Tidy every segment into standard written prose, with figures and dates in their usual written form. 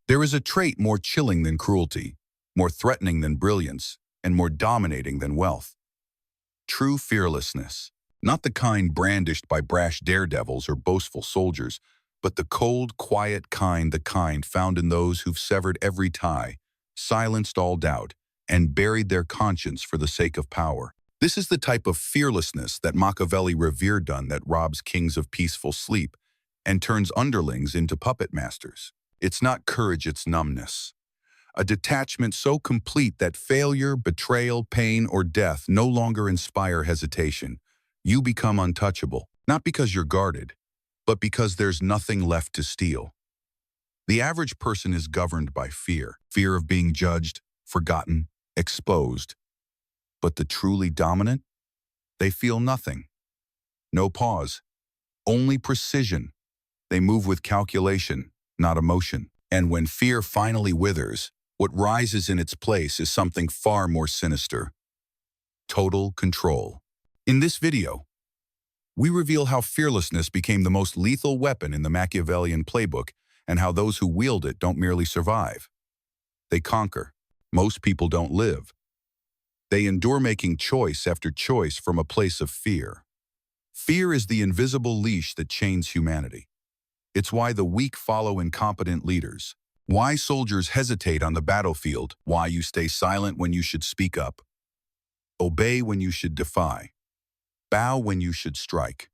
There is a trait more chilling than cruelty, more threatening than brilliance, and more dominating than wealth. True fearlessness. Not the kind brandished by brash daredevils or boastful soldiers, but the cold, quiet kind, the kind found in those who've severed every tie, silenced all doubt, and buried their conscience for the sake of power. This is the type of fearlessness that Machiavelli revered, done that robs kings of peaceful sleep and turns underlings into puppet masters. It's not courage, it's numbness. A detachment so complete that failure, betrayal, pain, or death no longer inspire hesitation. You become untouchable, not because you're guarded, but because there's nothing left to steal. The average person is governed by fear, fear of being judged, forgotten, exposed. But the truly dominant? They feel nothing. No pause, only precision. They move with calculation, not emotion. And when fear finally withers, what rises in its place is something far more sinister: total control. In this video, we reveal how fearlessness became the most lethal weapon in the Machiavellian playbook and how those who wield it don't merely survive. They conquer. Most people don't live. They endure, making choice after choice from a place of fear. Fear is the invisible leash that chains humanity. It's why the weak follow incompetent leaders, why soldiers hesitate on the battlefield, why you stay silent when you should speak up, obey when you should defy, bow when you should strike.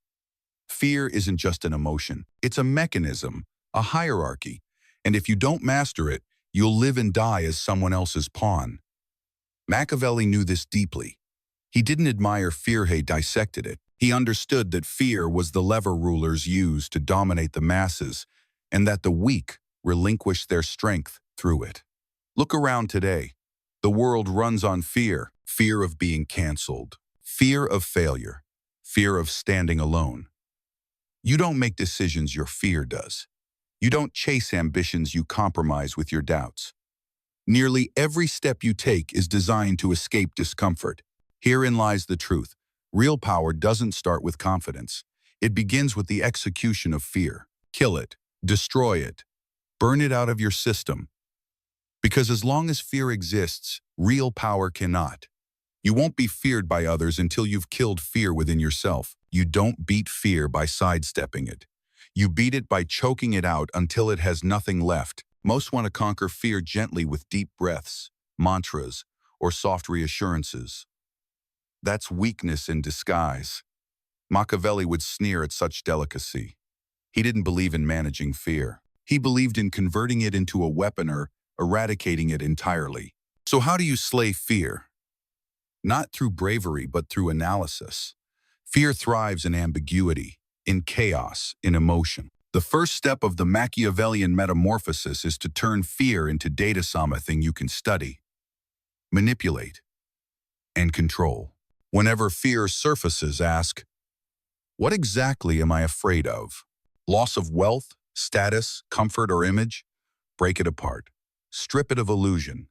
Fear isn't just an emotion. It's a mechanism, a hierarchy, and if you don't master it, you'll live and die as someone else's pawn. Machiavelli knew this deeply. He didn't admire fear, he dissected it. He understood that fear was the lever rulers used to dominate the masses, and that the weak relinquish their strength through it. Look around today. The world runs on fear. Fear of being canceled, fear of failure, fear of standing alone. You don't make decisions, your fear does. You don't chase ambitions, you compromise with your doubts. Nearly every step you take is designed to escape discomfort. Herein lies the truth. Real power doesn't start with confidence. It begins with the execution of fear. Kill it, destroy it, burn it out of your system. Because as long as fear exists, real power cannot. You won't be feared by others until you've killed fear within yourself. You don't beat fear by sidestepping it. You beat it by choking it out until it has nothing left. Most want to conquer fear gently with deep breaths, mantras, or soft reassurances. That's weakness in disguise. Machiavelli would sneer at such delicacy. He didn't believe in managing fear. He believed in converting it into a weapon or eradicating it entirely. So how do you slay fear? Not through bravery, but through analysis. Fear thrives in ambiguity, in chaos, in emotion. The first step of the Machiavellian metamorphosis is to turn fear into data, something you can study, manipulate, and control. Whenever fear surfaces, ask, what exactly am I afraid of? Loss of wealth, status, comfort, or image? Break it apart. Strip it of illusion.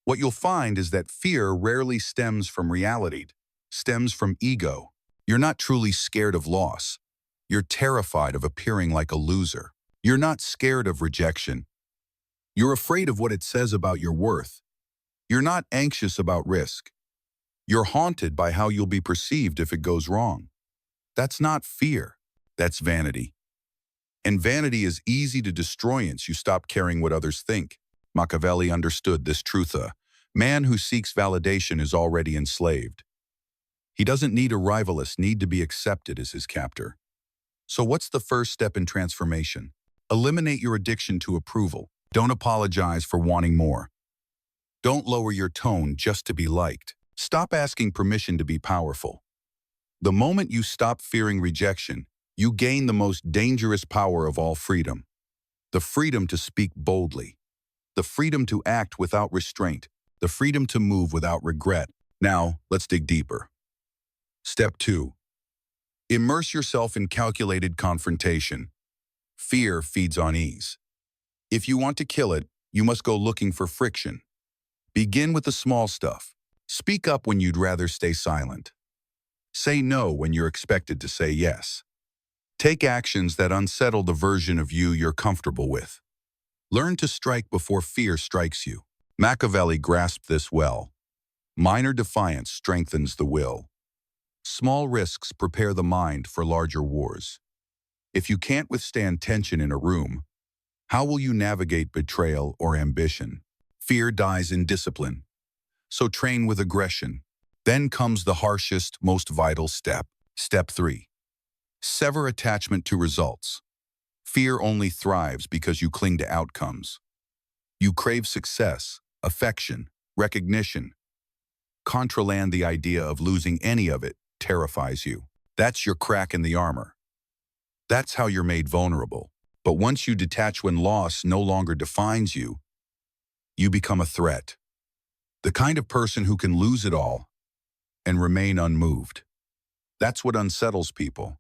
What you'll find is that fear rarely stems from reality, stems from ego. You're not truly scared of loss. You're terrified of appearing like a loser. You're not scared of rejection. You're afraid of what it says about your worth. You're not anxious about risk. You're haunted by how you'll be perceived if it goes wrong. That's not fear. That's vanity. And vanity is easy to destroy once you stop caring what others think. Machiavelli understood this truth. A man who seeks validation is already enslaved. He doesn't need a rivalist, need to be accepted as his captor. So what's the first step in transformation? Eliminate your addiction to approval. Don't apologize for wanting more. Don't lower your tone just to be liked. Stop asking permission to be powerful. The moment you stop fearing rejection, you gain the most dangerous power of all: freedom. The freedom to speak boldly. The freedom to act without restraint. The freedom to move without regret. Now, let's dig deeper. Step 2. Immerse yourself in calculated confrontation. Fear feeds on ease. If you want to kill it, you must go looking for friction. Begin with the small stuff. Speak up when you'd rather stay silent. Say no when you're expected to say yes. Take actions that unsettle the version of you you're comfortable with. Learn to strike before fear strikes you. Machiavelli grasped this well. Minor defiance strengthens the will. Small risks prepare the mind for larger wars. If you can't withstand tension in a room, how will you navigate betrayal or ambition? Fear dies in discipline. So train with aggression. Then comes the harshest, most vital step. Step 3. Sever attachment to results. Fear only thrives because you cling to outcomes. You crave success, affection, recognition. Contraland the idea of losing any of it terrifies you. That's your crack in the armor. That's how you're made vulnerable. But once you detach when loss no longer defines you, you become a threat. The kind of person who can lose it all and remain unmoved. That's what unsettles people.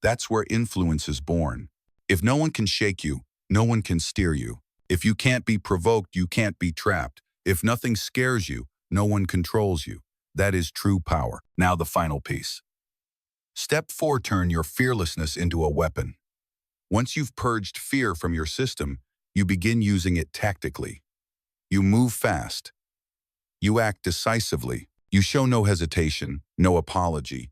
That's where influence is born. If no one can shake you, no one can steer you. If you can't be provoked, you can't be trapped. If nothing scares you, no one controls you. That is true power. Now the final piece. Step 4. Turn your fearlessness into a weapon. Once you've purged fear from your system, you begin using it tactically. You move fast. You act decisively. You show no hesitation, no apology.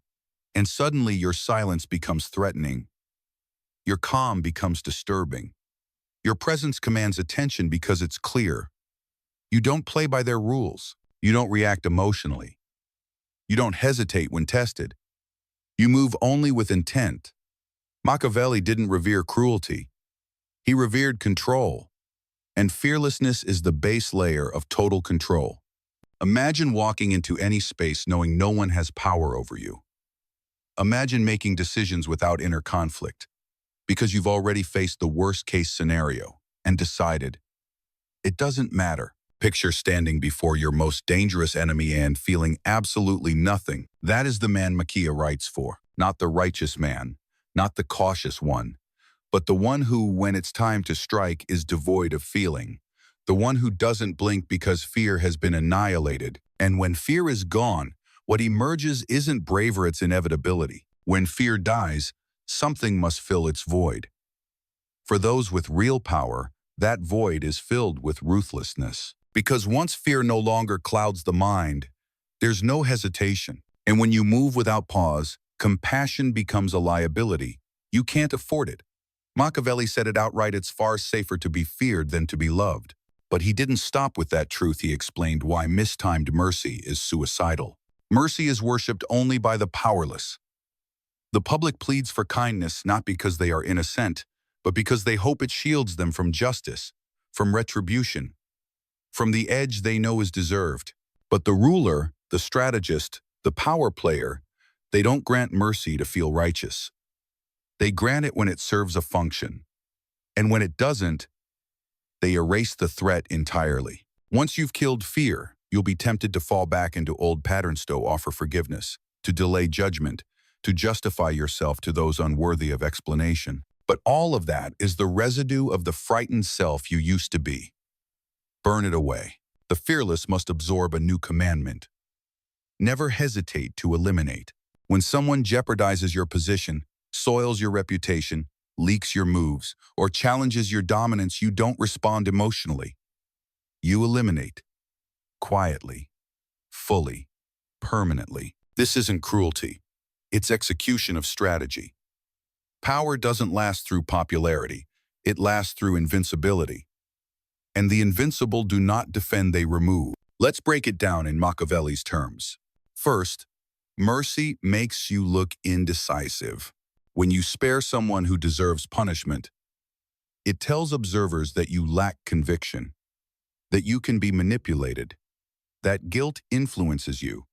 And suddenly your silence becomes threatening. Your calm becomes disturbing. Your presence commands attention because it's clear. You don't play by their rules. You don't react emotionally. You don't hesitate when tested. You move only with intent. Machiavelli didn't revere cruelty. He revered control. And fearlessness is the base layer of total control. Imagine walking into any space knowing no one has power over you. Imagine making decisions without inner conflict, because you've already faced the worst-case scenario and decided, it doesn't matter. Picture standing before your most dangerous enemy and feeling absolutely nothing. That is the man Machiavelli writes for, not the righteous man, not the cautious one, but the one who, when it's time to strike, is devoid of feeling. The one who doesn't blink because fear has been annihilated. And when fear is gone, what emerges isn't bravery, it's inevitability. When fear dies, something must fill its void. For those with real power, that void is filled with ruthlessness. Because once fear no longer clouds the mind, there's no hesitation. And when you move without pause, compassion becomes a liability. You can't afford it. Machiavelli said it outright, it's far safer to be feared than to be loved. But he didn't stop with that truth. He explained why mistimed mercy is suicidal. Mercy is worshipped only by the powerless. The public pleads for kindness not because they are innocent, but because they hope it shields them from justice, from retribution, from the edge they know is deserved. But the ruler, the strategist, the power player, they don't grant mercy to feel righteous. They grant it when it serves a function. And when it doesn't, they erase the threat entirely. Once you've killed fear, you'll be tempted to fall back into old patterns to offer forgiveness, to delay judgment, to justify yourself to those unworthy of explanation. But all of that is the residue of the frightened self you used to be. Burn it away. The fearless must absorb a new commandment. Never hesitate to eliminate. When someone jeopardizes your position, soils your reputation, leaks your moves, or challenges your dominance, you don't respond emotionally. You eliminate. Quietly. Fully. Permanently. This isn't cruelty. It's execution of strategy. Power doesn't last through popularity. It lasts through invincibility. And the invincible do not defend, they remove. Let's break it down in Machiavelli's terms. First, mercy makes you look indecisive. When you spare someone who deserves punishment, it tells observers that you lack conviction, that you can be manipulated, that guilt influences you.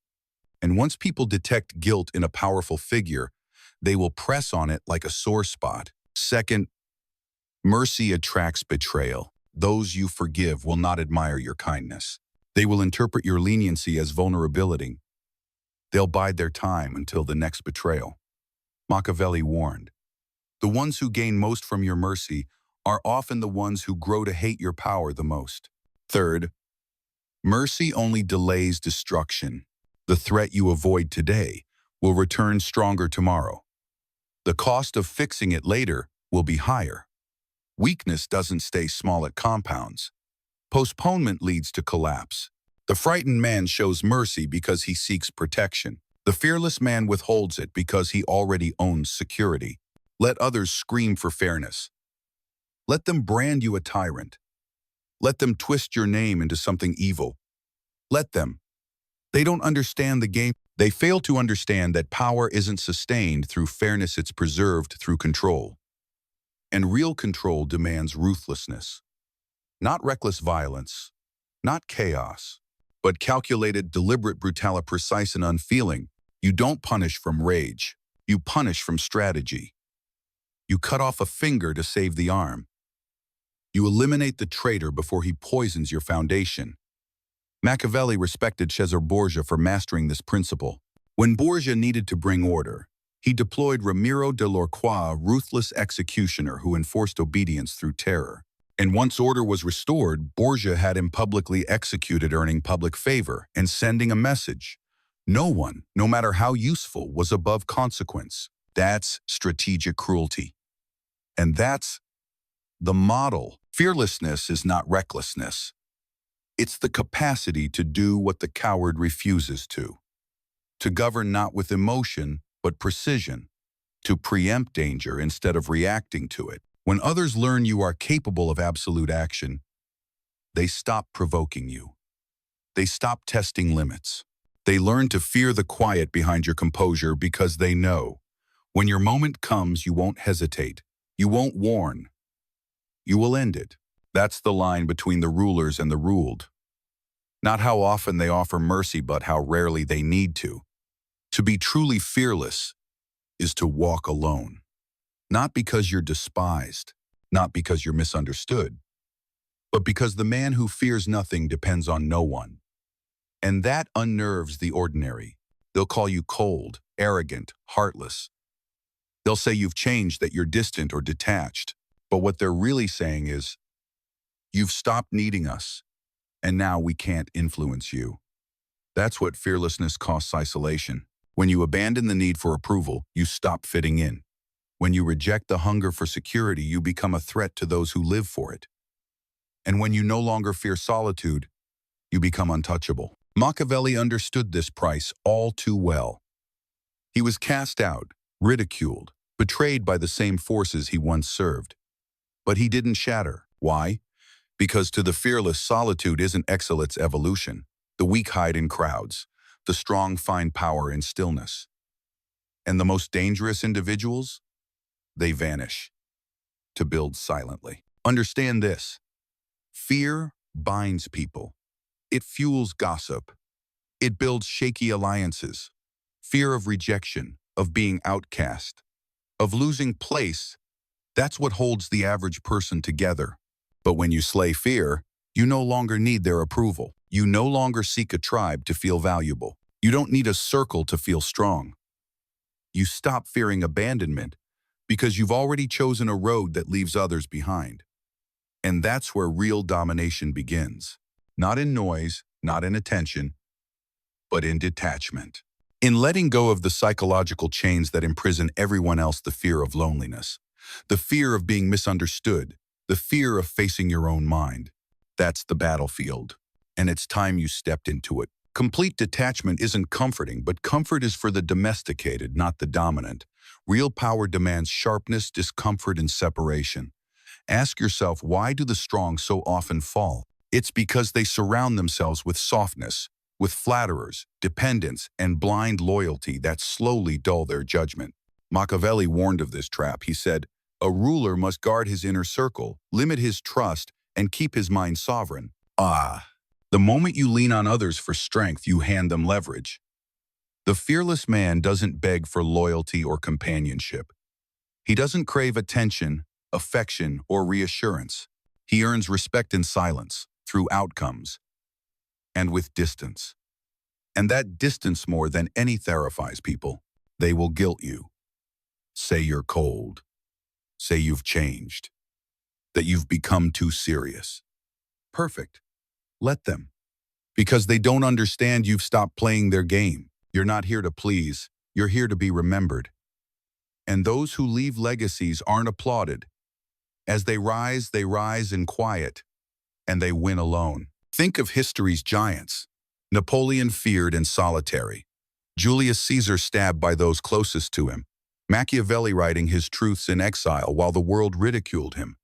And once people detect guilt in a powerful figure, they will press on it like a sore spot. Second, mercy attracts betrayal. Those you forgive will not admire your kindness. They will interpret your leniency as vulnerability. They'll bide their time until the next betrayal. Machiavelli warned, the ones who gain most from your mercy are often the ones who grow to hate your power the most. Third, mercy only delays destruction. The threat you avoid today will return stronger tomorrow. The cost of fixing it later will be higher. Weakness doesn't stay small, it compounds. Postponement leads to collapse. The frightened man shows mercy because he seeks protection. The fearless man withholds it because he already owns security. Let others scream for fairness. Let them brand you a tyrant. Let them twist your name into something evil. Let them. They don't understand the game. They fail to understand that power isn't sustained through fairness, it's preserved through control. And real control demands ruthlessness. Not reckless violence, not chaos, but calculated, deliberate brutality, precise and unfeeling. You don't punish from rage. You punish from strategy. You cut off a finger to save the arm. You eliminate the traitor before he poisons your foundation. Machiavelli respected Cesare Borgia for mastering this principle. When Borgia needed to bring order, he deployed Ramiro de Lorquis, a ruthless executioner who enforced obedience through terror. And once order was restored, Borgia had him publicly executed, earning public favor and sending a message. No one, no matter how useful, was above consequence. That's strategic cruelty. And that's the model. Fearlessness is not recklessness. It's the capacity to do what the coward refuses to govern not with emotion, but precision, to preempt danger instead of reacting to it. When others learn you are capable of absolute action, they stop provoking you. They stop testing limits. They learn to fear the quiet behind your composure because they know when your moment comes, you won't hesitate. You won't warn. You will end it. That's the line between the rulers and the ruled. Not how often they offer mercy, but how rarely they need to. To be truly fearless is to walk alone. Not because you're despised, not because you're misunderstood, but because the man who fears nothing depends on no one. And that unnerves the ordinary. They'll call you cold, arrogant, heartless. They'll say you've changed, that you're distant or detached. But what they're really saying is, you've stopped needing us, and now we can't influence you. That's what fearlessness costs: isolation. When you abandon the need for approval, you stop fitting in. When you reject the hunger for security, you become a threat to those who live for it. And when you no longer fear solitude, you become untouchable. Machiavelli understood this price all too well. He was cast out, ridiculed, betrayed by the same forces he once served. But he didn't shatter. Why? Because to the fearless, solitude isn't exile, it's evolution. The weak hide in crowds. The strong find power in stillness. And the most dangerous individuals? They vanish to build silently. Understand this. Fear binds people. It fuels gossip. It builds shaky alliances. Fear of rejection, of being outcast, of losing place. That's what holds the average person together. But when you slay fear, you no longer need their approval. You no longer seek a tribe to feel valuable. You don't need a circle to feel strong. You stop fearing abandonment because you've already chosen a road that leaves others behind. And that's where real domination begins. Not in noise, not in attention, but in detachment. In letting go of the psychological chains that imprison everyone else: the fear of loneliness, the fear of being misunderstood, the fear of facing your own mind. That's the battlefield, and it's time you stepped into it. Complete detachment isn't comforting, but comfort is for the domesticated, not the dominant. Real power demands sharpness, discomfort, and separation. Ask yourself, why do the strong so often fall? It's because they surround themselves with softness, with flatterers, dependents, and blind loyalty that slowly dull their judgment. Machiavelli warned of this trap. He said, "A ruler must guard his inner circle, limit his trust, and keep his mind sovereign." The moment you lean on others for strength, you hand them leverage. The fearless man doesn't beg for loyalty or companionship. He doesn't crave attention, affection, or reassurance. He earns respect in silence, through outcomes, and with distance. And that distance, more than any, terrifies people. They will guilt you. Say you're cold. Say you've changed. That you've become too serious. Perfect. Let them. Because they don't understand you've stopped playing their game. You're not here to please. You're here to be remembered. And those who leave legacies aren't applauded. As they rise in quiet, and they win alone. Think of history's giants. Napoleon feared and solitary. Julius Caesar stabbed by those closest to him. Machiavelli writing his truths in exile while the world ridiculed him.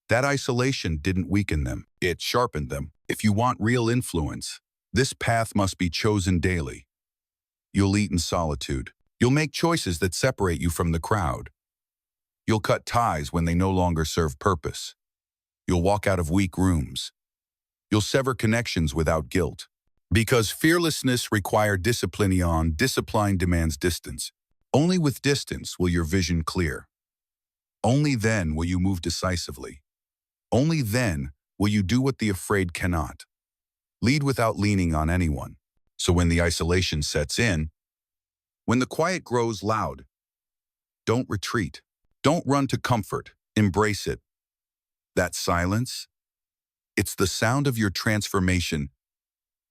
That isolation didn't weaken them, it sharpened them. If you want real influence, this path must be chosen daily. You'll eat in solitude. You'll make choices that separate you from the crowd. You'll cut ties when they no longer serve purpose. You'll walk out of weak rooms. You'll sever connections without guilt. Because fearlessness requires discipline. Discipline demands distance. Only with distance will your vision clear. Only then will you move decisively. Only then will you do what the afraid cannot. Lead without leaning on anyone. So when the isolation sets in, when the quiet grows loud, don't retreat. Don't run to comfort. Embrace it. That silence, it's the sound of your transformation.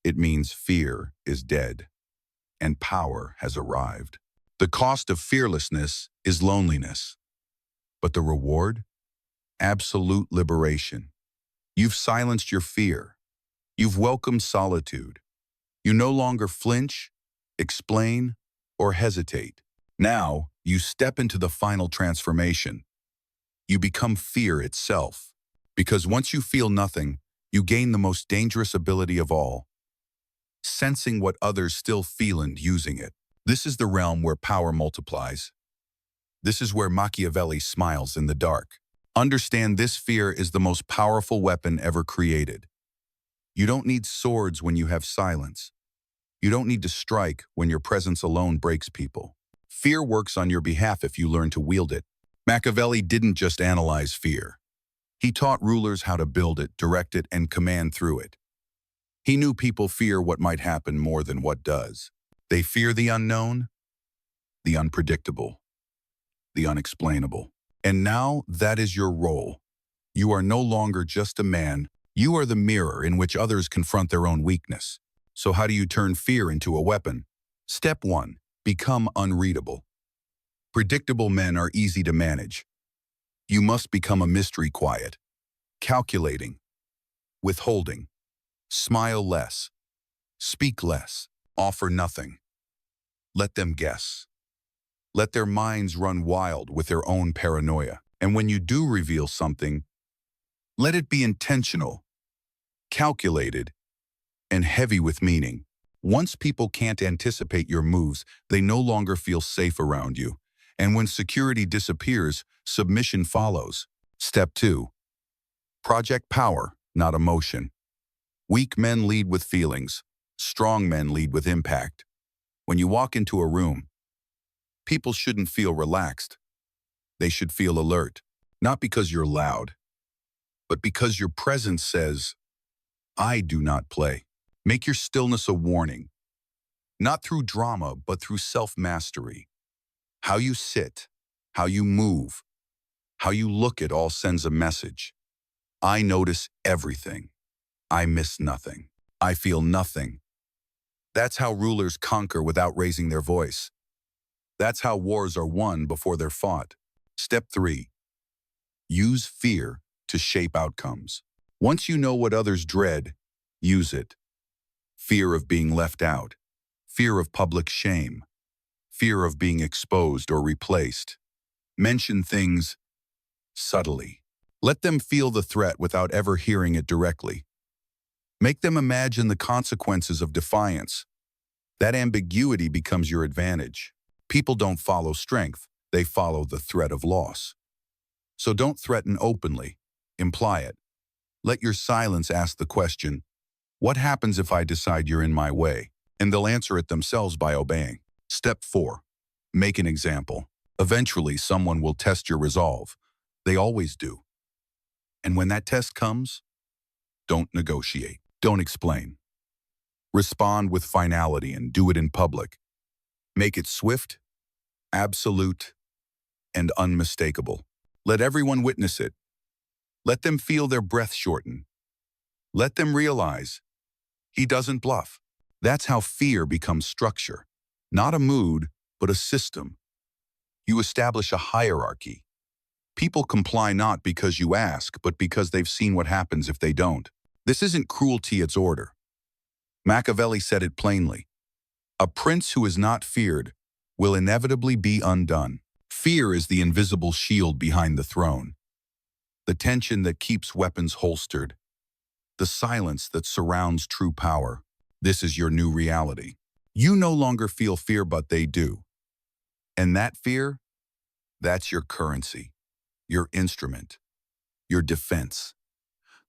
It means fear is dead and power has arrived. The cost of fearlessness is loneliness, but the reward? Absolute liberation. You've silenced your fear. You've welcomed solitude. You no longer flinch, explain, or hesitate. Now, you step into the final transformation. You become fear itself. Because once you feel nothing, you gain the most dangerous ability of all, sensing what others still feel and using it. This is the realm where power multiplies. This is where Machiavelli smiles in the dark. Understand this: fear is the most powerful weapon ever created. You don't need swords when you have silence. You don't need to strike when your presence alone breaks people. Fear works on your behalf if you learn to wield it. Machiavelli didn't just analyze fear. He taught rulers how to build it, direct it, and command through it. He knew people fear what might happen more than what does. They fear the unknown, the unpredictable, the unexplainable. And now that is your role. You are no longer just a man. You are the mirror in which others confront their own weakness. So how do you turn fear into a weapon? Step 1. Become unreadable. Predictable men are easy to manage. You must become a mystery: quiet, calculating, withholding. Smile less, speak less, offer nothing. Let them guess. Let their minds run wild with their own paranoia. And when you do reveal something, let it be intentional, calculated, and heavy with meaning. Once people can't anticipate your moves, they no longer feel safe around you. And when security disappears, submission follows. Step 2. Project power, not emotion. Weak men lead with feelings. Strong men lead with impact. When you walk into a room, people shouldn't feel relaxed. They should feel alert. Not because you're loud, but because your presence says, I do not play. Make your stillness a warning. Not through drama, but through self-mastery. How you sit, how you move, how you look at all sends a message. I notice everything. I miss nothing. I feel nothing. That's how rulers conquer without raising their voice. That's how wars are won before they're fought. Step 3. Use fear to shape outcomes. Once you know what others dread, use it. Fear of being left out. Fear of public shame. Fear of being exposed or replaced. Mention things subtly. Let them feel the threat without ever hearing it directly. Make them imagine the consequences of defiance. That ambiguity becomes your advantage. People don't follow strength, they follow the threat of loss. So don't threaten openly, imply it. Let your silence ask the question, what happens if I decide you're in my way? And they'll answer it themselves by obeying. Step 4. Make an example. Eventually, someone will test your resolve. They always do. And when that test comes, don't negotiate. Don't explain. Respond with finality and do it in public. Make it swift, absolute, and unmistakable. Let everyone witness it. Let them feel their breath shorten. Let them realize he doesn't bluff. That's how fear becomes structure. Not a mood, but a system. You establish a hierarchy. People comply not because you ask, but because they've seen what happens if they don't. This isn't cruelty, it's order. Machiavelli said it plainly. A prince who is not feared will inevitably be undone. Fear is the invisible shield behind the throne, the tension that keeps weapons holstered, the silence that surrounds true power. This is your new reality. You no longer feel fear, but they do. And that fear, that's your currency, your instrument, your defense.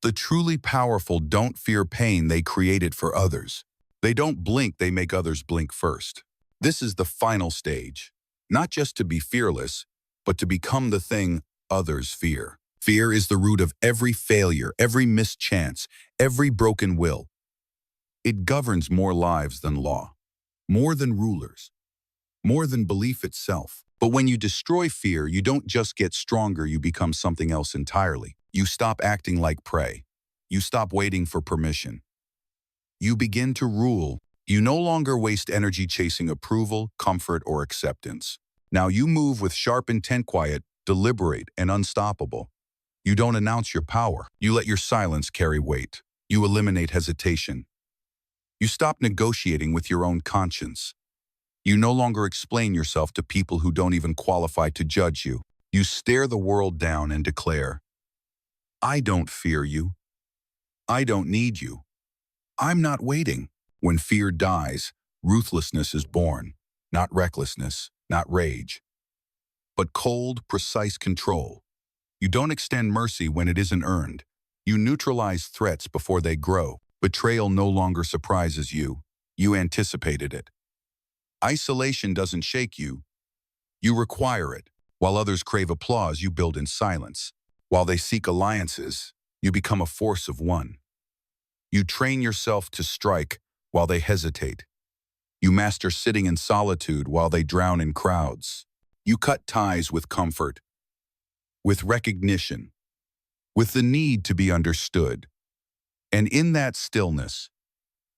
The truly powerful don't fear pain, they create it for others. They don't blink, they make others blink first. This is the final stage, not just to be fearless, but to become the thing others fear. Fear is the root of every failure, every mischance, every broken will. It governs more lives than law, more than rulers, more than belief itself. But when you destroy fear, you don't just get stronger, you become something else entirely. You stop acting like prey. You stop waiting for permission. You begin to rule. You no longer waste energy chasing approval, comfort, or acceptance. Now you move with sharp intent, quiet, deliberate, and unstoppable. You don't announce your power. You let your silence carry weight. You eliminate hesitation. You stop negotiating with your own conscience. You no longer explain yourself to people who don't even qualify to judge you. You stare the world down and declare, I don't fear you. I don't need you. I'm not waiting. When fear dies, ruthlessness is born. Not recklessness, not rage, but cold, precise control. You don't extend mercy when it isn't earned. You neutralize threats before they grow. Betrayal no longer surprises you. You anticipated it. Isolation doesn't shake you. You require it. While others crave applause, you build in silence. While they seek alliances, you become a force of one. You train yourself to strike while they hesitate. You master sitting in solitude while they drown in crowds. You cut ties with comfort, with recognition, with the need to be understood. And in that stillness,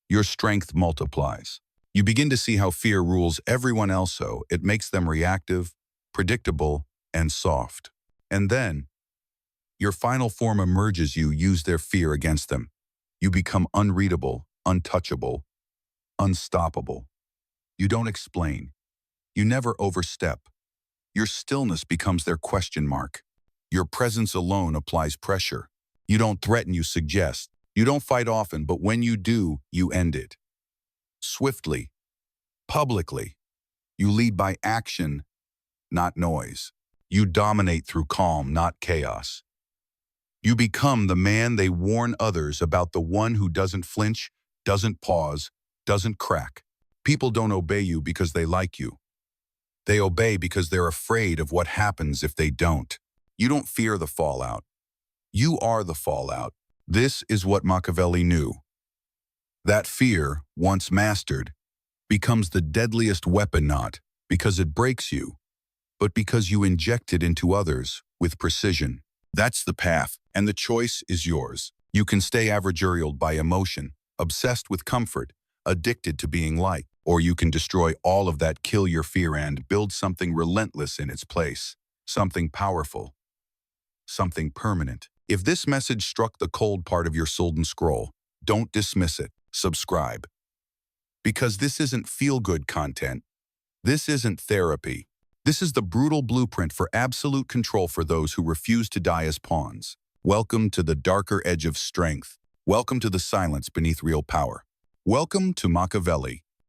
your strength multiplies. You begin to see how fear rules everyone else, so it makes them reactive, predictable, and soft. And then, your final form emerges. You use their fear against them. You become unreadable, untouchable, unstoppable. You don't explain. You never overstep. Your stillness becomes their question mark. Your presence alone applies pressure. You don't threaten, you suggest. You don't fight often, but when you do, you end it. Swiftly, publicly. You lead by action, not noise. You dominate through calm, not chaos. You become the man they warn others about, the one who doesn't flinch, doesn't pause, doesn't crack. People don't obey you because they like you. They obey because they're afraid of what happens if they don't. You don't fear the fallout. You are the fallout. This is what Machiavelli knew. That fear, once mastered, becomes the deadliest weapon, not because it breaks you, but because you inject it into others with precision. That's the path, and the choice is yours. You can stay averagurial by emotion, obsessed with comfort, addicted to being liked, or you can destroy all of that, kill your fear, and build something relentless in its place, something powerful, something permanent. If this message struck the cold part of your soul and scroll, don't dismiss it. Subscribe. Because this isn't feel-good content. This isn't therapy. This is the brutal blueprint for absolute control for those who refuse to die as pawns. Welcome to the darker edge of strength. Welcome to the silence beneath real power. Welcome to Machiavelli.